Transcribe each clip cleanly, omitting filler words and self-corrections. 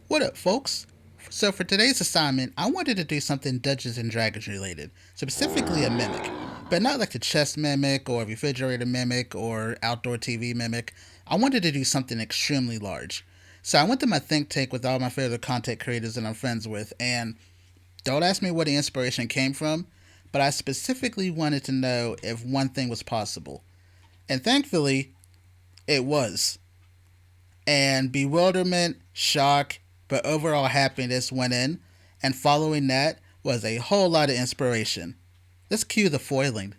What up, folks? So for today's assignment, I wanted to do something Dungeons and Dragons related, specifically a mimic, but not like the chess mimic or refrigerator mimic or outdoor TV mimic. I wanted to do something extremely large. So I went to my think tank with all my favorite content creators that I'm friends with, and don't ask me where the inspiration came from, but I specifically wanted to know if one thing was possible. And thankfully, it was. And bewilderment, shock, but overall happiness went in, and following that was a whole lot of inspiration. Let's cue the foiling.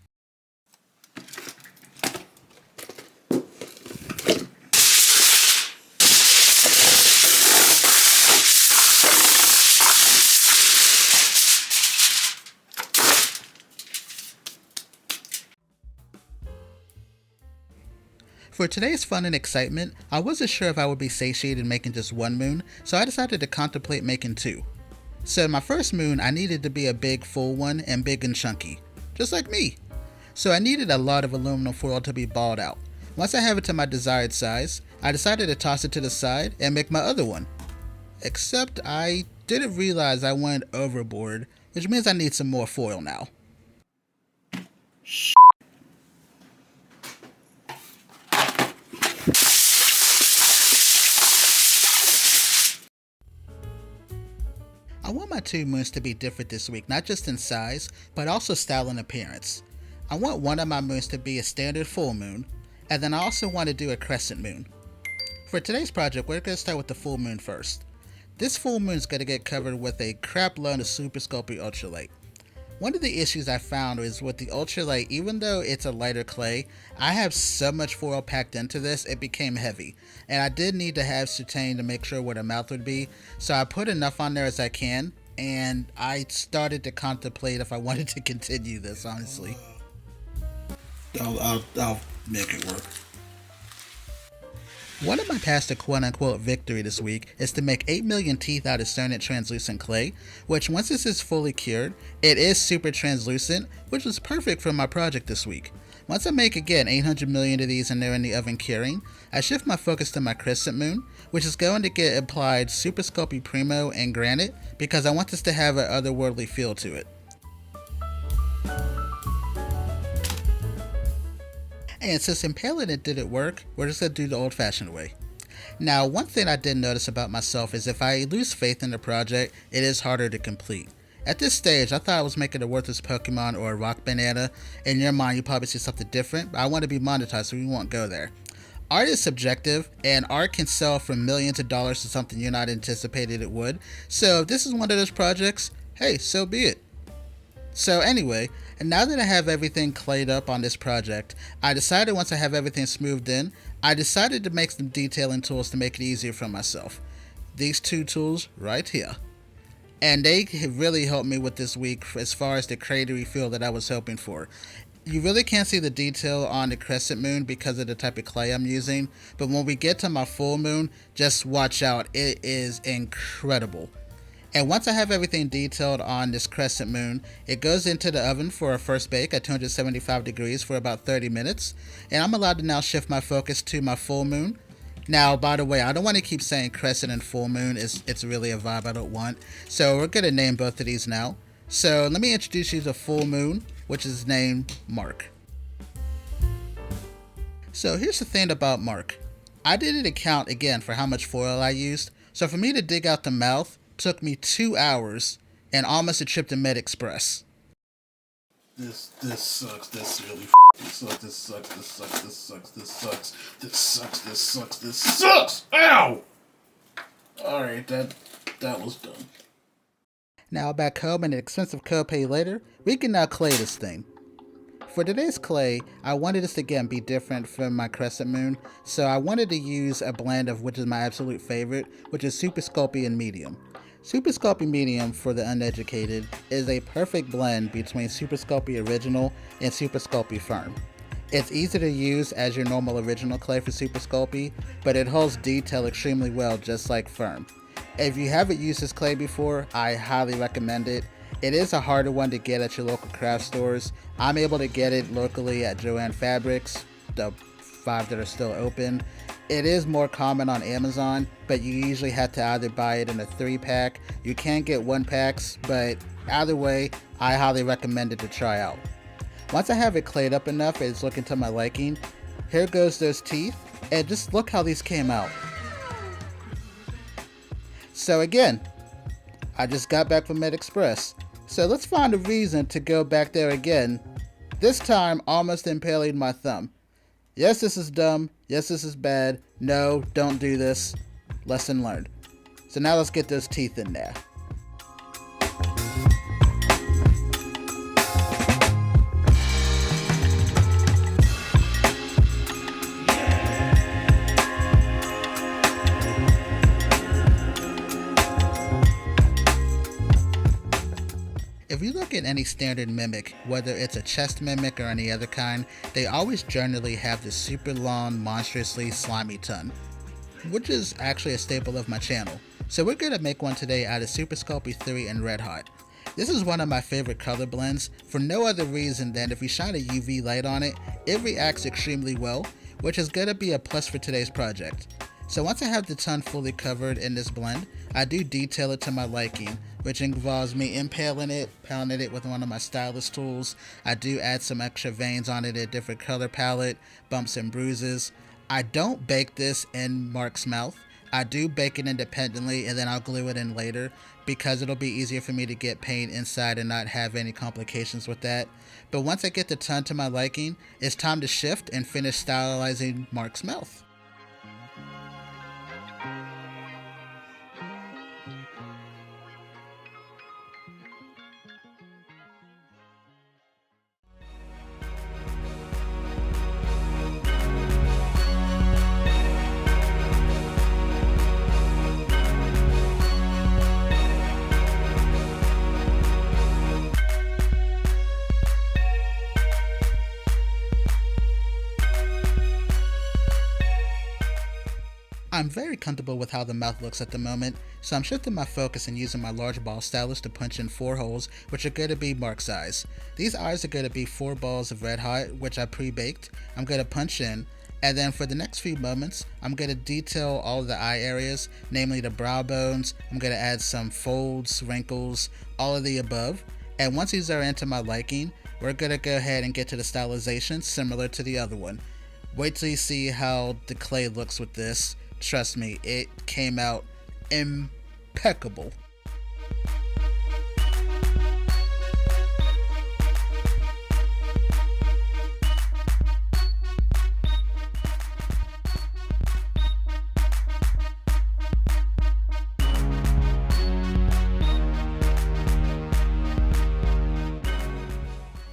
For today's fun and excitement, I wasn't sure if I would be satiated making just one moon, so I decided to contemplate making two. So my first moon, I needed to be a big full one and big and chunky, just like me. So I needed a lot of aluminum foil to be balled out. Once I have it to my desired size, I decided to toss it to the side and make my other one. Except I didn't realize I went overboard, which means I need some more foil now. I want my two moons to be different this week, not just in size, but also style and appearance. I want one of my moons to be a standard full moon, and then I also want to do a crescent moon. For today's project, we're going to start with the full moon first. This full moon is going to get covered with a crap load of Super Sculpey Ultralight. One of the issues I found is with the Ultralight, even though it's a lighter clay, I have so much foil packed into this, it became heavy. And I did need to have soutane to make sure where the mouth would be, so I put enough on there as I can, and I started to contemplate if I wanted to continue this, honestly. I'll make it work. One of my paths to quote-unquote victory this week is to make 8 million teeth out of cernet translucent clay, which once this is fully cured, it is super translucent, which was perfect for my project this week. Once I make again 800 million of these and they're in the oven curing, I shift my focus to my crescent moon, which is going to get applied Super Sculpey Primo and Granite because I want this to have an otherworldly feel to it. And since impaling it didn't work, we're just going to do the old-fashioned way. Now, one thing I did notice about myself is if I lose faith in the project, it is harder to complete. At this stage, I thought I was making a worthless Pokemon or a rock banana. In your mind, you probably see something different, but I want to be monetized, so we won't go there. Art is subjective, and art can sell for millions of dollars to something you're not anticipated it would. So if this is one of those projects, hey, so be it. So anyway, and now that I have everything clayed up on this project, I decided once I have everything smoothed in, I decided to make some detailing tools to make it easier for myself. These two tools right here. And they really helped me with this week as far as the cratery feel that I was hoping for. You really can't see the detail on the crescent moon because of the type of clay I'm using, but when we get to my full moon, just watch out, it is incredible. And once I have everything detailed on this crescent moon, it goes into the oven for a first bake at 275 degrees for about 30 minutes. And I'm allowed to now shift my focus to my full moon. Now, by the way, I don't want to keep saying crescent and full moon. It's really a vibe I don't want. So we're going to name both of these now. So let me introduce you to full moon, which is named Mark. So here's the thing about Mark. I didn't account again for how much foil I used. So for me to dig out the mouth, took me 2 hours and almost a trip to Med Express. This sucks. This really sucks. This sucks. This sucks. This sucks. This sucks. This sucks. This sucks. This sucks. Ow! Alright, that was done. Now back home and an expensive copay later, we can now clay this thing. For today's clay, I wanted this to again be different from my crescent moon, so I wanted to use a blend of which is my absolute favorite, which is Super Sculpey and Medium. Super Sculpey Medium, for the uneducated, is a perfect blend between Super Sculpey Original and Super Sculpey Firm. It's easy to use as your normal original clay for Super Sculpey, but it holds detail extremely well just like Firm. If you haven't used this clay before, I highly recommend it. It is a harder one to get at your local craft stores. I'm able to get it locally at Joann Fabrics, the 5 that are still open. It is more common on Amazon, but you usually have to either buy it in a 3-pack. You can get 1-packs, but either way, I highly recommend it to try out. Once I have it clayed up enough, it's looking to my liking. Here goes those teeth, and just look how these came out. So again, I just got back from Med Express, so let's find a reason to go back there again, this time almost impaling my thumb. Yes, this is dumb. Yes, this is bad. No, don't do this. Lesson learned. So now let's get those teeth in there. If you look at any standard mimic, whether it's a chest mimic or any other kind, they always generally have this super long, monstrously slimy tongue, which is actually a staple of my channel. So we're going to make one today out of Super Sculpey 3 and Red Hot. This is one of my favorite color blends for no other reason than if we shine a UV light on it, it reacts extremely well, which is going to be a plus for today's project. So once I have the tongue fully covered in this blend, I do detail it to my liking, which involves me impaling it, pounding it with one of my stylus tools. I do add some extra veins on it, a different color palette, bumps and bruises. I don't bake this in Mark's mouth. I do bake it independently and then I'll glue it in later because it'll be easier for me to get paint inside and not have any complications with that. But once I get the tongue to my liking, it's time to shift and finish stylizing Mark's mouth. I'm very comfortable with how the mouth looks at the moment, so I'm shifting my focus and using my large ball stylus to punch in 4 holes, which are going to be Mark's eyes. These eyes are going to be 4 balls of Red Hot, which I pre-baked. I'm going to punch in, and then for the next few moments, I'm going to detail all of the eye areas, namely the brow bones. I'm going to add some folds, wrinkles, all of the above. And once these are into my liking, we're going to go ahead and get to the stylization similar to the other one. Wait till you see how the clay looks with this. Trust me, it came out impeccable.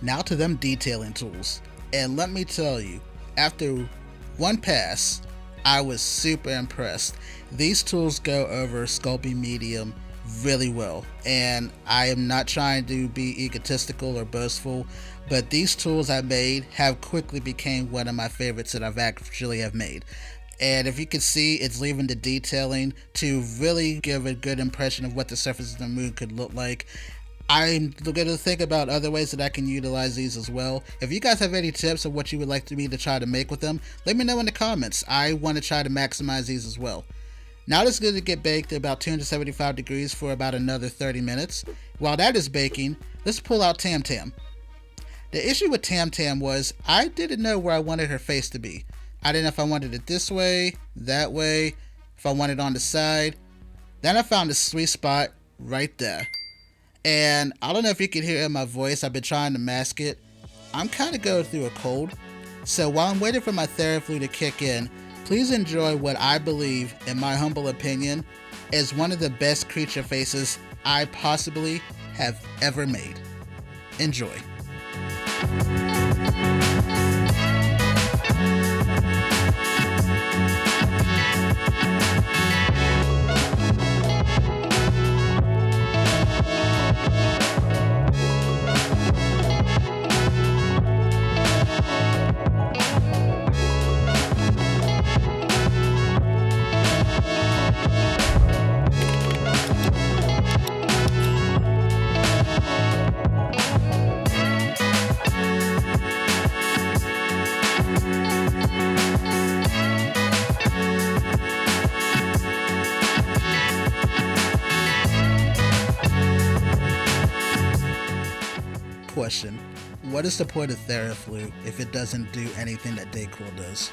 Now to them detailing tools. And let me tell you, after one pass, I was super impressed. These tools go over Sculpey Medium really well, and I am not trying to be egotistical or boastful, but these tools I made have quickly become one of my favorites that I've actually have made. And if you can see, it's leaving the detailing to really give a good impression of what the surface of the moon could look like. I'm going to think about other ways that I can utilize these as well. If you guys have any tips of what you would like me to try to make with them, let me know in the comments. I want to try to maximize these as well. Now this is going to get baked at about 275 degrees for about another 30 minutes. While that is baking, let's pull out Tam Tam. The issue with Tam Tam was I didn't know where I wanted her face to be. I didn't know if I wanted it this way, that way, if I wanted it on the side. Then I found a sweet spot right there. And I don't know if you can hear it in my voice, I've been trying to mask it. I'm kind of going through a cold. So while I'm waiting for my Theraflu to kick in, please enjoy what I believe, in my humble opinion, is one of the best creature faces I possibly have ever made. Enjoy. question. What is the point of Theraflu if it doesn't do anything that Dayquil does?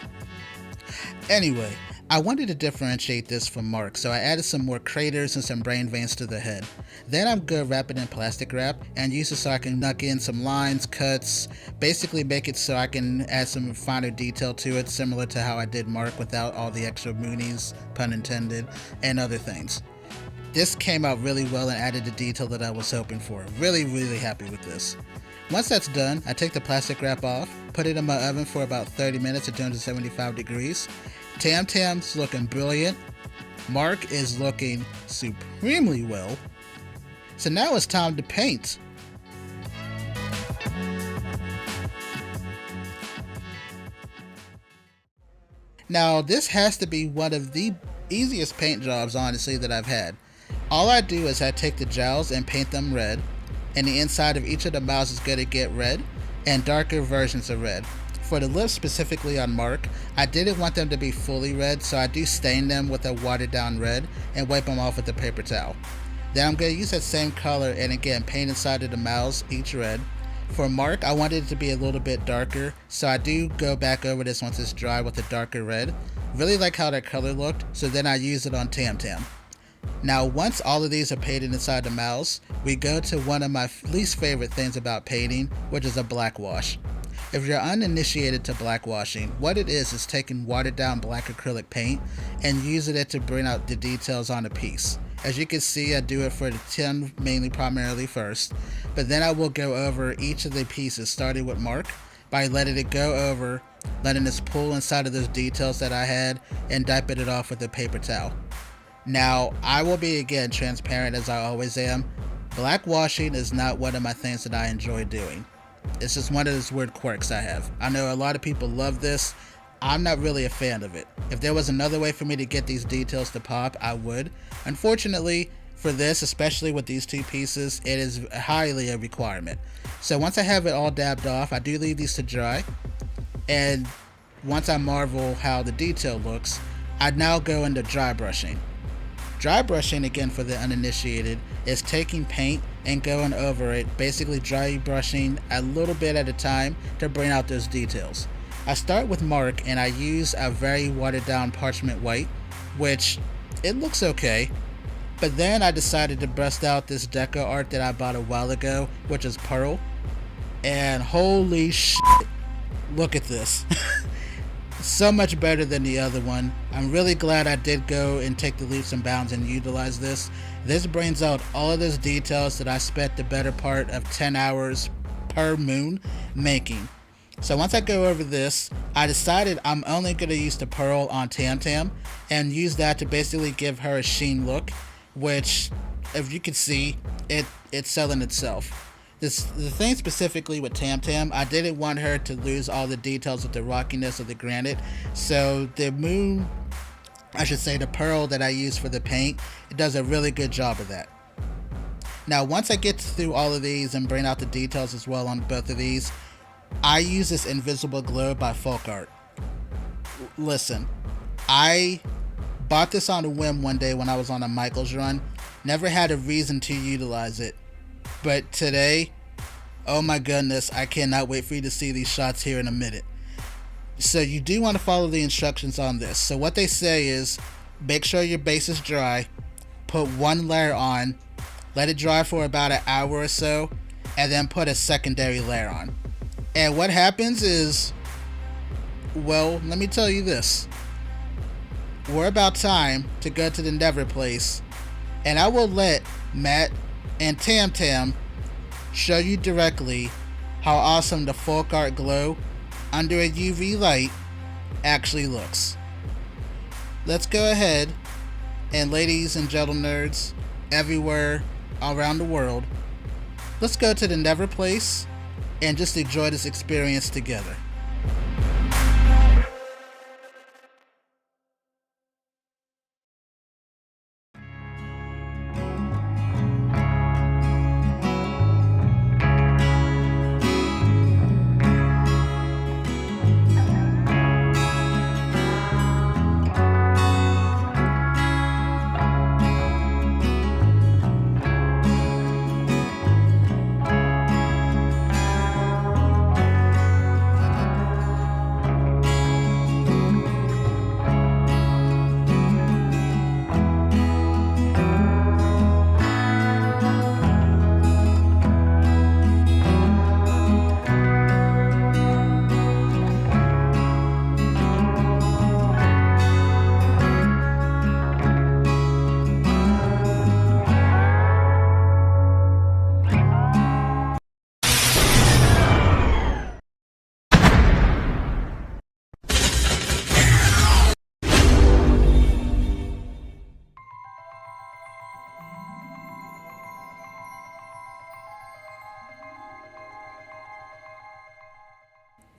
Anyway, I wanted to differentiate this from Mark, so I added some more craters and some brain veins to the head. Then I'm gonna wrap it in plastic wrap and use it so I can knock in some lines, cuts, basically make it so I can add some finer detail to it, similar to how I did Mark without all the extra moonies, pun intended, and other things. This came out really well and added the detail that I was hoping for. Really, really happy with this. Once that's done, I take the plastic wrap off, put it in my oven for about 30 minutes at 275 degrees. Tam Tam's looking brilliant. Mark is looking supremely well. So now it's time to paint. Now this has to be one of the easiest paint jobs, honestly, that I've had. All I do is I take the gels and paint them red, and the inside of each of the mouths is going to get red, and darker versions of red. For the lips specifically on Mark, I didn't want them to be fully red, so I do stain them with a watered down red and wipe them off with a paper towel. Then I'm going to use that same color and again paint inside of the mouths, each red. For Mark, I wanted it to be a little bit darker, so I do go back over this once it's dry with a darker red. Really like how that color looked, so then I use it on Tam Tam. Now once all of these are painted inside the mouths, we go to one of my least favorite things about painting, which is a black wash. If you're uninitiated to black washing, what it is taking watered down black acrylic paint and using it to bring out the details on a piece. As you can see, I do it for the tin mainly primarily first, but then I will go over each of the pieces starting with Mark by letting it go over, letting this pull inside of those details that I had and wiping it off with a paper towel. Now, I will be again transparent as I always am. Black washing is not one of my things that I enjoy doing. It's just one of those weird quirks I have. I know a lot of people love this. I'm not really a fan of it. If there was another way for me to get these details to pop, I would. Unfortunately, for this, especially with these two pieces, it is highly a requirement. So once I have it all dabbed off, I do leave these to dry. And once I marvel how the detail looks, I now go into dry brushing. Dry brushing, again for the uninitiated, is taking paint and going over it, basically dry brushing a little bit at a time to bring out those details. I start with Mark and I use a very watered down parchment white, which it looks okay, but then I decided to bust out this deco art that I bought a while ago, which is Pearl, and holy shit, look at this. So much better than the other one. I'm really glad I did go and take the leaps and bounds and utilize this. This brings out all of those details that I spent the better part of 10 hours per moon making. So once I go over this, I decided I'm only going to use the Pearl on Tam Tam and use that to basically give her a sheen look, which, if you can see, it's selling itself. The thing specifically with Tam Tam, I didn't want her to lose all the details of the rockiness of the granite, so the Pearl that I use for the paint, it does a really good job of that. Now once I get through all of these and bring out the details as well on both of these, I use this Invisible Glow by Folk Art. Listen, I bought this on a whim one day when I was on a Michaels run, never had a reason to utilize it. But today, oh my goodness, I cannot wait for you to see these shots here in a minute. So you do want to follow the instructions on this. So what they say is, make sure your base is dry, put one layer on, let it dry for about an hour or so, and then put a secondary layer on. And what happens is, well, let me tell you this. We're about time to go to the Never place, and I will let Matt and Tam Tam show you directly how awesome the Folk Art Glow under a UV light actually looks. Let's go ahead, and ladies and gentlemen nerds everywhere around the world, let's go to the Never place and just enjoy this experience together.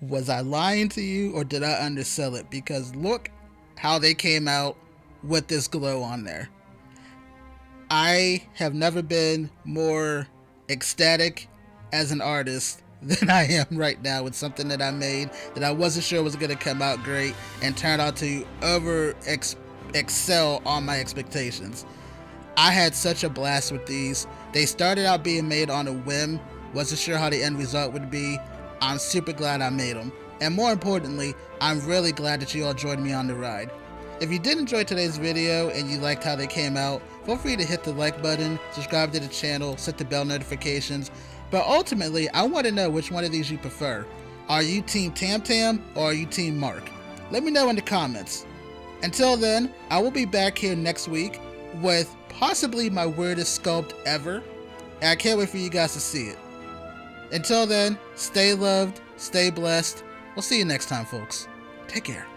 Was I lying to you or did I undersell it? Because look how they came out with this glow on there. I have never been more ecstatic as an artist than I am right now with something that I made that I wasn't sure was going to come out great and turned out to excel on my expectations. I had such a blast with these. They started out being made on a whim, wasn't sure how the end result would be. I'm super glad I made them. And more importantly, I'm really glad that you all joined me on the ride. If you did enjoy today's video and you liked how they came out, feel free to hit the like button, subscribe to the channel, set the bell notifications. But ultimately, I want to know which one of these you prefer. Are you Team Tam Tam or are you Team Mark? Let me know in the comments. Until then, I will be back here next week with possibly my weirdest sculpt ever. And I can't wait for you guys to see it. Until then, stay loved, stay blessed. We'll see you next time, folks. Take care.